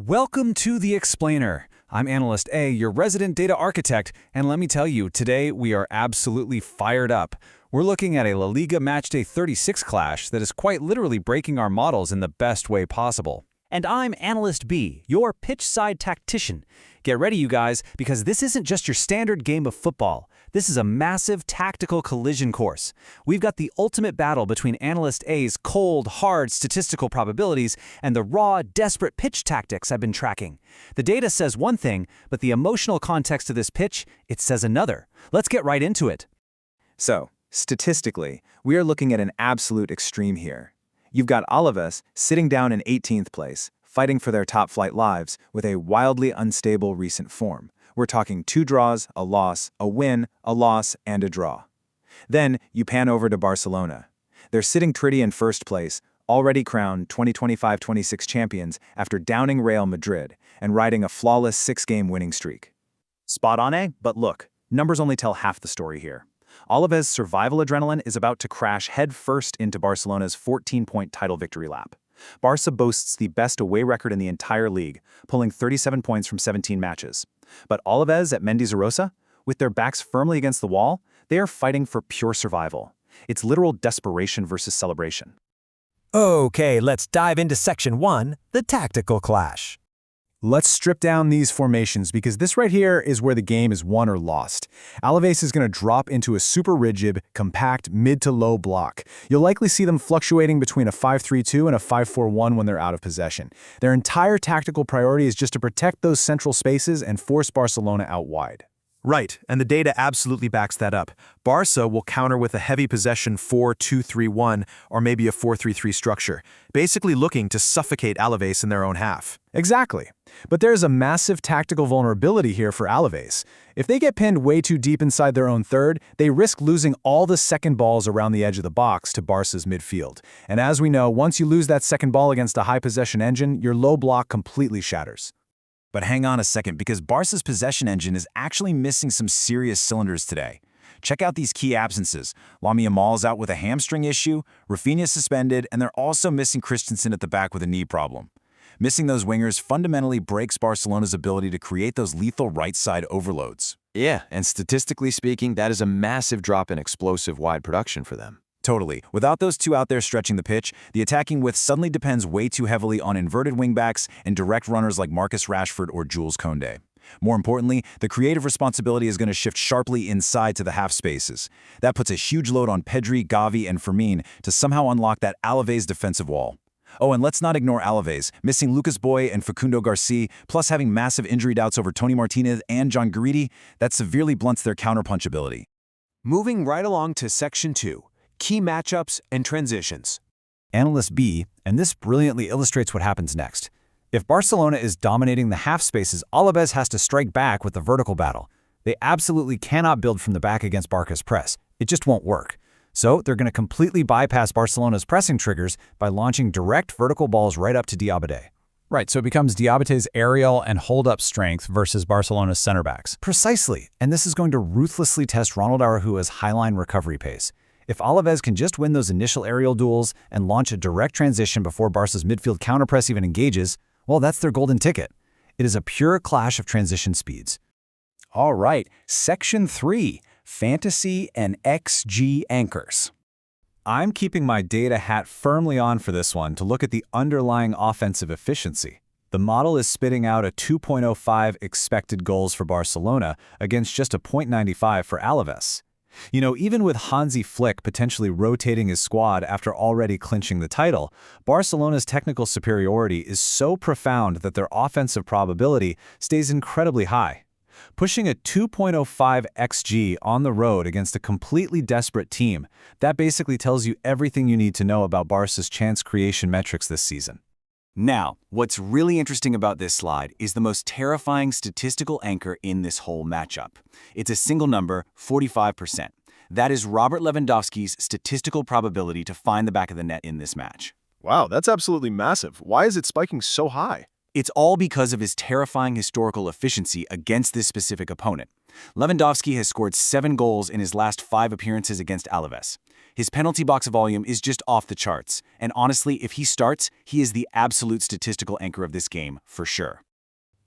Welcome to The Explainer. I'm Analyst A, your resident data architect, and let me tell you, today we are absolutely fired up. We're looking at a La Liga Matchday 36 clash that is quite literally breaking our models in the best way possible. And I'm Analyst B, your pitch-side tactician. Get ready, you guys, because this isn't just your standard game of football. This is a massive tactical collision course. We've got the ultimate battle between Analyst A's cold, hard statistical probabilities and the raw, desperate pitch tactics I've been tracking. The data says one thing, but the emotional context of this pitch, it says another. Let's get right into it. So, statistically, we are looking at an absolute extreme here. You've got Alavés sitting down in 18th place, fighting for their top-flight lives with a wildly unstable recent form. We're talking 2 draws, a loss, a win, a loss, and a draw. Then you pan over to Barcelona. They're sitting pretty in first place, already crowned 2025-26 champions after downing Real Madrid and riding a flawless 6-game winning streak. Spot on, eh? But look, numbers only tell half the story here. Alavés' survival adrenaline is about to crash headfirst into Barcelona's 14-point title victory lap. Barca boasts the best away record in the entire league, pulling 37 points from 17 matches. But Alavés at Mendizorroza, with their backs firmly against the wall, they are fighting for pure survival. It's literal desperation versus celebration. Okay, let's dive into Section 1, the tactical clash. Let's strip down these formations because this right here is where the game is won or lost. Alavés is going to drop into a super rigid, compact, mid to low block. You'll likely see them fluctuating between a 5-3-2 and a 5-4-1 when they're out of possession. Their entire tactical priority is just to protect those central spaces and force Barcelona out wide. Right, and the data absolutely backs that up. Barca will counter with a heavy possession 4-2-3-1 or maybe a 4-3-3 structure, basically looking to suffocate Alavés in their own half. Exactly. But there's a massive tactical vulnerability here for Alavés. If they get pinned way too deep inside their own third, they risk losing all the second balls around the edge of the box to Barca's midfield. And as we know, once you lose that second ball against a high possession engine, your low block completely shatters. But hang on a second, because Barca's possession engine is actually missing some serious cylinders today. Check out these key absences. Lamine Yamal's out with a hamstring issue, Rafinha's suspended, and they're also missing Christensen at the back with a knee problem. Missing those wingers fundamentally breaks Barcelona's ability to create those lethal right-side overloads. Yeah, and statistically speaking, that is a massive drop in explosive wide production for them. Totally. Without those two out there stretching the pitch, the attacking width suddenly depends way too heavily on inverted wingbacks and direct runners like Marcus Rashford or Jules Koundé. More importantly, the creative responsibility is going to shift sharply inside to the half spaces. That puts a huge load on Pedri, Gavi, and Fermin to somehow unlock that Alavés defensive wall. Oh, and let's not ignore Alavés, missing Lucas Boy and Facundo Garcia, plus having massive injury doubts over Tony Martinez and John Guidi, that severely blunts their counterpunch ability. Moving right along to Section 2, key matchups and transitions. Analyst B, and this brilliantly illustrates what happens next. If Barcelona is dominating the half spaces, Alavés has to strike back with the vertical battle. They absolutely cannot build from the back against Barca's press. It just won't work. So they're going to completely bypass Barcelona's pressing triggers by launching direct vertical balls right up to Diabaté. Right, so it becomes Diabaté's aerial and hold-up strength versus Barcelona's center backs. Precisely, and this is going to ruthlessly test Ronald Araujo's highline recovery pace. If Alavés can just win those initial aerial duels and launch a direct transition before Barca's midfield counterpress even engages, well, that's their golden ticket. It is a pure clash of transition speeds. All right, Section 3, Fantasy and XG Anchors. I'm keeping my data hat firmly on for this one to look at the underlying offensive efficiency. The model is spitting out a 2.05 expected goals for Barcelona against just a 0.95 for Alavés. You know, even with Hansi Flick potentially rotating his squad after already clinching the title, Barcelona's technical superiority is so profound that their offensive probability stays incredibly high. Pushing a 2.05 XG on the road against a completely desperate team, that basically tells you everything you need to know about Barca's chance creation metrics this season. Now, what's really interesting about this slide is the most terrifying statistical anchor in this whole matchup. It's a single number, 45%. That is Robert Lewandowski's statistical probability to find the back of the net in this match. Wow, that's absolutely massive. Why is it spiking so high? It's all because of his terrifying historical efficiency against this specific opponent. Lewandowski has scored 7 goals in his last 5 appearances against Alavés. His penalty box volume is just off the charts, and honestly, if he starts, he is the absolute statistical anchor of this game, for sure.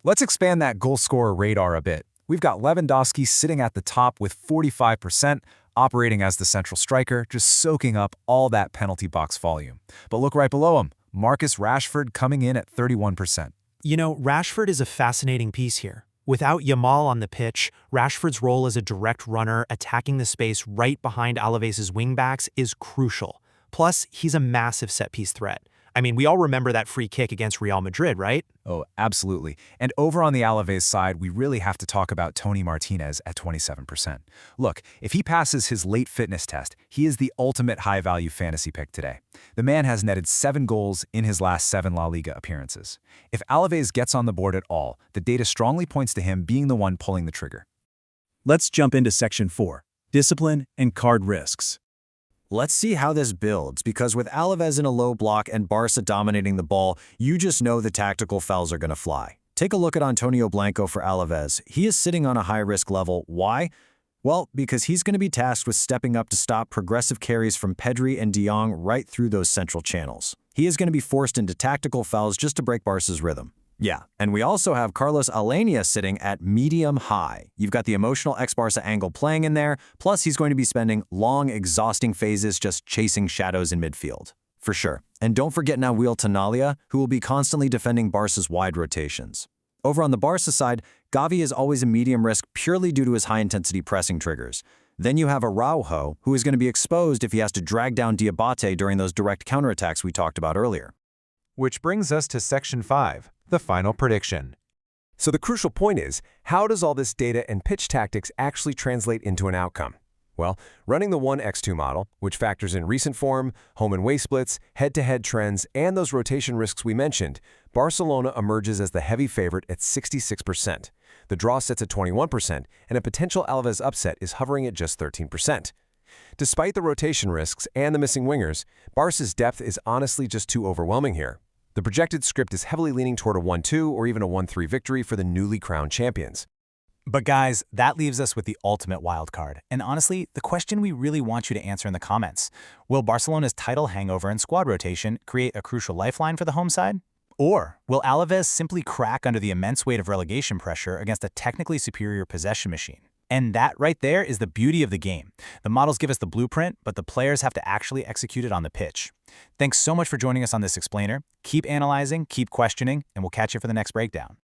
Let's expand that goal scorer radar a bit. We've got Lewandowski sitting at the top with 45%, operating as the central striker, just soaking up all that penalty box volume. But look right below him, Marcus Rashford coming in at 31%. You know, Rashford is a fascinating piece here. Without Yamal on the pitch, Rashford's role as a direct runner attacking the space right behind Alavés' wingbacks is crucial. Plus, he's a massive set-piece threat. I mean, we all remember that free kick against Real Madrid, right? Oh, absolutely. And over on the Alavés side, we really have to talk about Tony Martinez at 27%. Look, if he passes his late fitness test, he is the ultimate high-value fantasy pick today. The man has netted 7 goals in his last 7 La Liga appearances. If Alavés gets on the board at all, the data strongly points to him being the one pulling the trigger. Let's jump into Section 4, Discipline and Card Risks. Let's see how this builds, because with Alavés in a low block and Barca dominating the ball, you just know the tactical fouls are going to fly. Take a look at Antonio Blanco for Alavés. He is sitting on a high-risk level. Why? Well, because he's going to be tasked with stepping up to stop progressive carries from Pedri and De Jong right through those central channels. He is going to be forced into tactical fouls just to break Barca's rhythm. Yeah, and we also have Carlos Alenia sitting at medium-high. You've got the emotional ex-Barca angle playing in there, plus he's going to be spending long, exhausting phases just chasing shadows in midfield. For sure. And don't forget Nahuel Tanalia, who will be constantly defending Barca's wide rotations. Over on the Barca side, Gavi is always a medium risk purely due to his high-intensity pressing triggers. Then you have Araujo, who is going to be exposed if he has to drag down Diabate during those direct counterattacks we talked about earlier. Which brings us to Section 5, the final prediction. So the crucial point is, how does all this data and pitch tactics actually translate into an outcome? Well, running the 1x2 model, which factors in recent form, home and away splits, head-to-head trends, and those rotation risks we mentioned, Barcelona emerges as the heavy favorite at 66%. The draw sits at 21%, and a potential Alavés upset is hovering at just 13%. Despite the rotation risks and the missing wingers, Barca's depth is honestly just too overwhelming here. The projected script is heavily leaning toward a 1-2 or even a 1-3 victory for the newly crowned champions. But guys, that leaves us with the ultimate wild card. And honestly, the question we really want you to answer in the comments. Will Barcelona's title hangover and squad rotation create a crucial lifeline for the home side? Or will Alavés simply crack under the immense weight of relegation pressure against a technically superior possession machine? And that right there is the beauty of the game. The models give us the blueprint, but the players have to actually execute it on the pitch. Thanks so much for joining us on this explainer. Keep analyzing, keep questioning, and we'll catch you for the next breakdown.